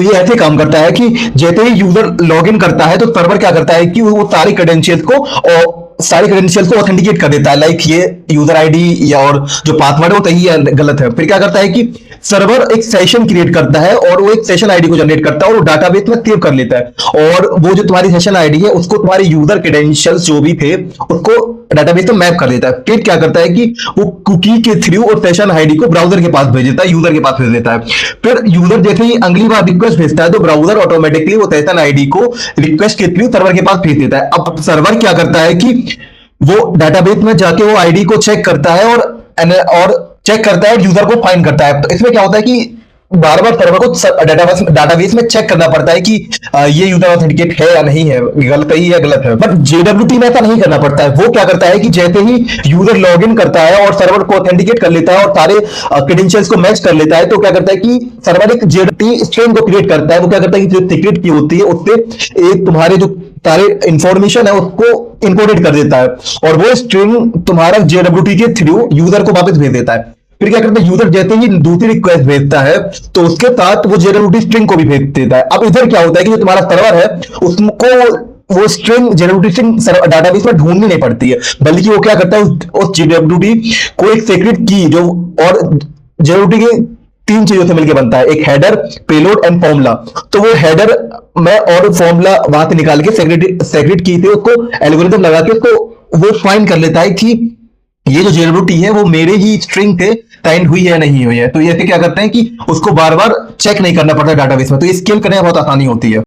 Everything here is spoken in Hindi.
तो ये ऐसे काम करता है कि जैसे ही यूजर लॉग इन करता है तो सर्वर क्या करता है कि वो सारी क्रेडेंशियल्स को ऑथेंटिकेट कर देता है, लाइक ये यूजर आईडी या और जो पासवर्ड है वो सही है गलत है। फिर क्या करता है कि सर्वर एक सेशन क्रिएट करता है और वो एक सेशन आईडी को जनरेट करता है और वो डाटाबेस में सेव कर लेता है, और वो जो तुम्हारी सेशन आईडी है उसको तुम्हारे यूजर क्रेडेंशियल्स जो भी थे उसको डाटाबेस में मैप कर देता है। फिर क्या करता है कि वो कुकी के थ्रू और सेशन आईडी को ब्राउजर के पास भेज देता है, यूजर के पास भेज देता है। फिर यूजर जैसे ही अगली बार रिक्वेस्ट भेजता है तो ब्राउजर ऑटोमेटिकली वो सेशन आईडी को रिक्वेस्ट के थ्रू सर्वर के पास भेज देता है। अब सर्वर क्या करता है कि वो डाटाबेस में जाके वो आईडी को चेक करता है और चेक करता है, यूजर को फाइंड करता है। तो इसमें क्या होता है कि बार बार सर्वर को डाटाबेस में चेक करना पड़ता है कि ये यूजर ऑथेंटिकेट है या नहीं है, गलत ही है गलत है। बट जेडब्ल्यूटी में ऐसा नहीं करना पड़ता है। वो क्या करता है कि जैसे ही यूजर लॉग इन करता है और सर्वर को ऑथेंटिकेट कर लेता है और सारे क्रेडेंशियल्स को मैच कर लेता है, तो क्या करता है कि सर्वर एक जेडब्ल्यूटी स्ट्रिंग को क्रिएट करता है। वो क्या करता है कि जो सीक्रेट की होती है उससे एक तुम्हारे जो सारे इंफॉर्मेशन है उसको इनकोडेड कर देता है और वो स्ट्रिंग तुम्हारा जेडब्ल्यूटी के थ्रू यूजर को वापस भेज देता है। फिर क्या करता है, यूजर जैसे ही दूसरी रिक्वेस्ट भेजता है तो उसके साथ वो जेडब्ल्यूटी स्ट्रिंग को भी भेज देता है। अब इधर क्या होता है कि जो तुम्हारा सर्वर है उसको वो स्ट्रिंग जेडब्ल्यूटी स्ट्रिंग डाटाबेस में ढूंढनी नहीं पड़ती है, बल्कि वो क्या करता है उस जेडब्ल्यूटी को एक सीक्रेट की जो और जेडब्ल्यूटी के तीन चीजों से मिलकर बनता है, एक हेडर, पेलोड एंड फॉर्मूला। तो वो हेडर में और फॉर्मूला वहां से निकाल के सेक्रेट की थे उसको एल्गोरिथम लगा के उसको वो फाइंड कर लेता है कि ये जो जेडब्ल्यूटी है वो मेरे ही स्ट्रिंग से साइन हुई है नहीं हुई है। तो ये क्या करते हैं कि उसको बार बार चेक नहीं करना पड़ता डाटाबेस में, तो ये स्केल करने में बहुत आसानी होती है।